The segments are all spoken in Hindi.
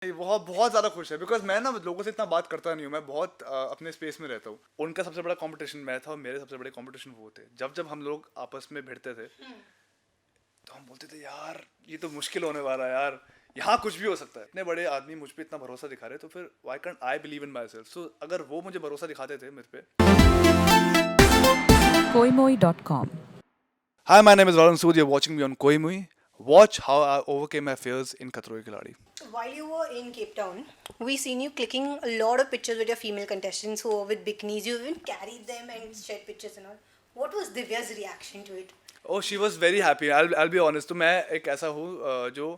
नहीं, बहुत बहुत ज़्यादा खुश है बिकॉज मैं ना लोगों से इतना बात करता नहीं हूँ। मैं बहुत अपने स्पेस में रहता हूँ। उनका सबसे बड़ा कंपटीशन मैं था और मेरे सबसे बड़े कंपटीशन वो थे। जब जब हम लोग आपस में भिड़ते थे तो हम बोलते थे यार ये तो मुश्किल होने वाला है यार, यहाँ कुछ भी हो सकता है। इतने बड़े आदमी मुझ पे इतना भरोसा दिखा रहे तो फिर why can't I believe in myself. So अगर वो मुझे भरोसा दिखाते थे मेरे पे। koimoi.com. Hi, my name is Varun Sood. You're watching me on Koimui. Watch how I overcame my fears in Khatro Ke Khiladi. While you were in Cape Town, we seen you clicking a lot of pictures with your female contestants who were with bikinis. You even carried them and shared pictures and all. What was Divya's reaction to it? Oh, she was very happy. I'll be honest. तो मैं एक ऐसा हूँ जो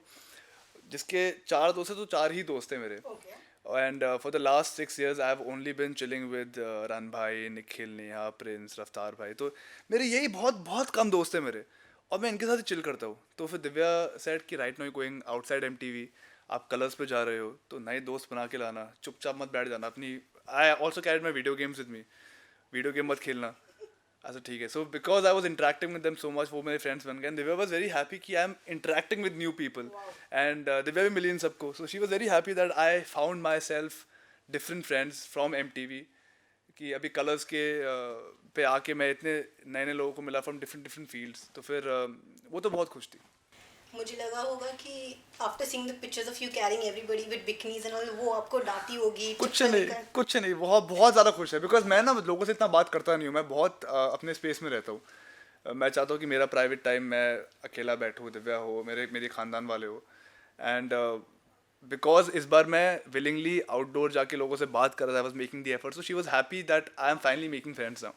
जिसके चार दोस्त हैं तो चार ही दोस्त हैं मेरे. Okay. And for the last 6 years, I have only been chilling with run भाई, निखिल, नेहा, प्रिंस, रफ्तार भाई. तो मेरे यही बहुत बहुत कम दोस्त हैं मेरे और मैं इनके साथ ही चिल करता हूँ. तो फिर दिव्या सेड कि right now you going outside MTV, आप कलर्स पे जा रहे हो तो नए दोस्त बना के लाना, चुपचाप मत बैठ जाना अपनी. I also carried my video games with me. Video game मत खेलना. अच्छा ठीक है. So because I was interacting with them so much, वो मेरे फ्रेंड्स बन गए. And Divya was very happy कि I am interacting with new people. And Divya भी मिली इन सबको. So she was very happy that I found myself different friends from MTV. कि अभी कलर्स के पे आके मैं इतने नए नए लोगों को मिला फ्रॉम डिफरेंट डिफरेंट फील्ड्स. तो फिर वो तो बहुत खुश थी. मुझे लगा होगा कि after seeing the pictures of you carrying everybody with bikinis and all वो आपको डांटी होगी. कुछ नहीं, बहुत बहुत ज़्यादा खुश है बिकॉज मैं ना लोगों से इतना बात करता नहीं हूँ. मैं बहुत अपने स्पेस में रहता हूँ. मैं चाहता हूँ कि मेरा प्राइवेट टाइम मैं अकेला बैठूँ, दिव्या हो, मेरे ख़ानदान वाले हो. एंड बिकॉज इस बार मैं विलिंगली आउटडोर जाके लोगों से बात कर रहा था. I was making the effort. So she was happy that I am finally making friends now.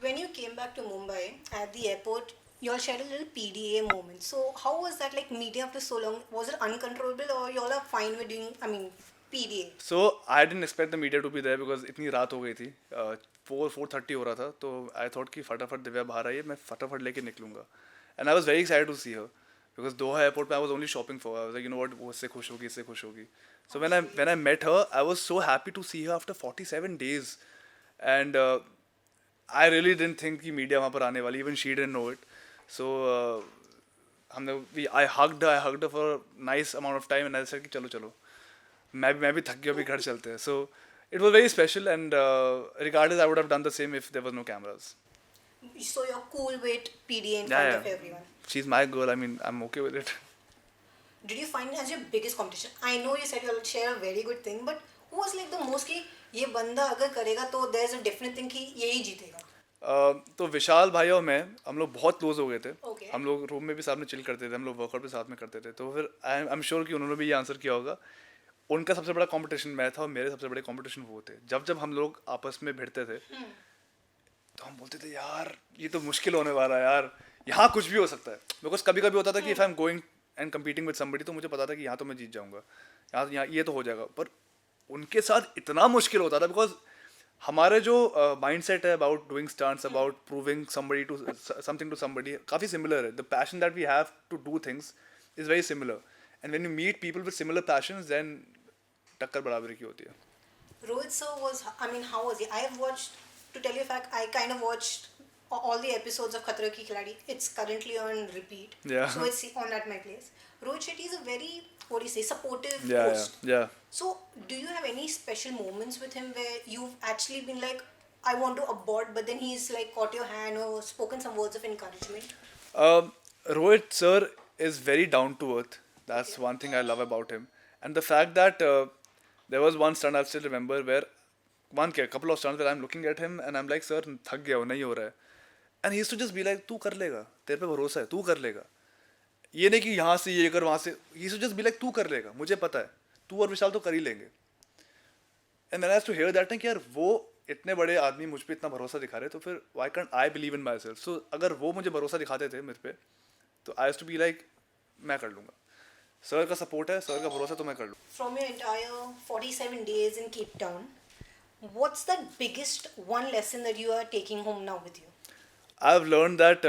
When you came back to Mumbai at the airport, you all shared a little PDA moment. So how was that like meeting after so long? Was it uncontrollable or you all are fine with doing, I mean, PDA? So I didn't expect the media to be there because इतनी रात हो गई थी. 4:30 हो रहा था. तो आई थॉट कि फटाफट दिव्या बाहर आई है, मैं फटाफट लेके निकलूंगा. And I was very excited to see her because Doha airport पे I was only shopping for. I was like you know what, वो इससे खुश होगी, इससे खुश होगी. So when I met her I was so happy to see her after 47 days. And I really didn't think कि मीडिया वहाँ पर आने वाली. Even she didn't know it. So हमने I hugged for nice amount of time. And I said कि चलो चलो, मैं भी थक गया, अभी घर चलते हैं. So it was very special. And regardless I would have done the same if there was no cameras. So you're cool with PDA in Yeah, front yeah. of everyone. She's my girl. I mean, I'm okay with it. Did you find it as your biggest competition? I know you said you'll share a very good thing, but who was like the most कि ये बंदा अगर करेगा तो there's a definite thing कि यही जीतेगा. तो विशाल भाई और मैं, हम लोग बहुत क्लोज हो गए थे. Okay. हम लोग रूम में भी साथ में चिल करते थे, हम लोग वर्कआउट भी साथ में करते थे. तो फिर आई एम श्योर कि उन्होंने भी ये आंसर किया होगा. उनका सबसे बड़ा कंपटीशन मैं था और मेरे सबसे बड़े कंपटीशन वो थे. जब जब हम लोग आपस में भिड़ते थे तो हम बोलते थे यार ये तो मुश्किल होने वाला है यार, यहाँ कुछ भी हो सकता है. बिकॉज कभी कभी होता था कि if I am going and competing with somebody तो मुझे पता था कि यहाँ तो मैं जीत जाऊँगा, यहाँ ये तो हो जाएगा. पर उनके साथ इतना मुश्किल होता था बिकॉज हमारे जो माइंड सेट है about doing stunts, about proving somebody to something to somebody, काफ़ी सिमिलर है. The passion that we have to do things is very similar. And when you meet people with similar passions then टक्कर बराबरी की होती है. Rohit sir was, I mean, how was he? I have watched, to tell you a fact, I kind of watched all the episodes of Khatra Ki Khiladi. It's currently on repeat. Yeah. So it's on at my place. Rohit Shetty is a very, what do you say, supportive Yeah, host. yeah. So do you have any special moments with him where you've actually been like, I want to abort, but then he's like caught your hand or spoken some words of encouragement? Rohit sir is very down to earth. That's one thing I love about him. And the fact that there was one stunt I still remember where couple of stunts where I'm looking at him and I'm like, sir, थक गया हो, नहीं हो रहा है. And he used to just be like, तू कर लेगा, तेरे पे भरोसा है, तू कर लेगा. ये नहीं कि यहाँ से ये कर, वहाँ से. He used to just be like, तू कर लेगा, मुझे पता है, तू और विशाल तो कर ही लेंगे. And then I used to hear that कि यार वो इतने बड़े आदमी मुझ पे इतना भरोसा दिखा रहे तो फिर why can't I believe in myself? So अगर वो मुझे भरोसा दिखाते थे मेरे पे तो I used to be like, मैं कर लूँगा. सर का सपोर्ट है, सर का भरोसा, तो मैं कर लूँ. From your entire 47 days in Cape Town, what's the biggest one lesson that you are taking home now with you? I've learned that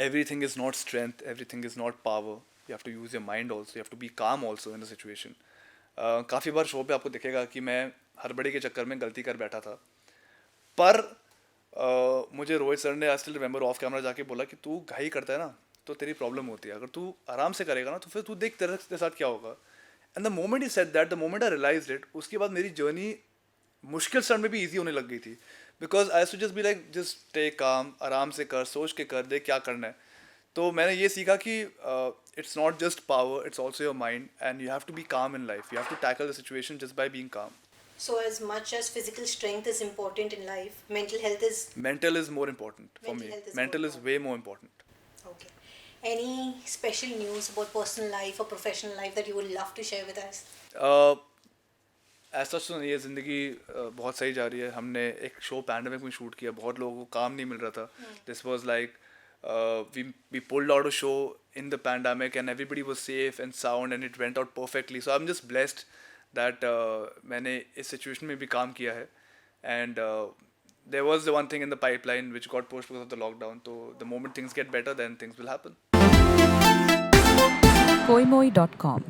everything is not strength, everything is not power. You have to use your mind also. You have to be calm also in the situation. काफ़ी बार शो पे आपको दिखेगा कि मैं हड़बड़ी के चक्कर में गलती कर बैठा था. पर मुझे रोहित सर ने I still remember of camera जाके बोला कि तू घाई करता है ना तो तेरी प्रॉब्लम होती है. अगर तू आराम से करेगा ना तो फिर तू देख तेरे साथ क्या होगा. And the moment he said that, the moment I realised it, उसके बाद मेरी जर्नी मुश्किल स्टार्ट में भी इजी होने लग गई थी. Because I too just be like just stay calm, आराम से कर, सोच के कर दे क्या करना है. तो मैंने ये सीखा कि it's not just power, it's also your mind, and you have to be calm in life. You have to tackle the situation just by being calm. So as much as physical strength is important in life, mental health is Mental is more important for Mental me. health is Mental more is way more important. okay. Any special news about personal life or professional life that you would love to share with us? ऐसा तो नहीं है, ज़िंदगी बहुत सही जा रही है. हमने एक शो पैंडेमिक में शूट किया, बहुत लोगों को काम नहीं मिल रहा था. This was like we pulled out a show in the pandemic and everybody was safe and sound and it went out perfectly. So I'm just blessed that मैंने इस सिचुएशन में भी काम किया है. And there was the one thing in the pipeline which got pushed because of the lockdown. So the moment things get better, then things will happen. koimoi.com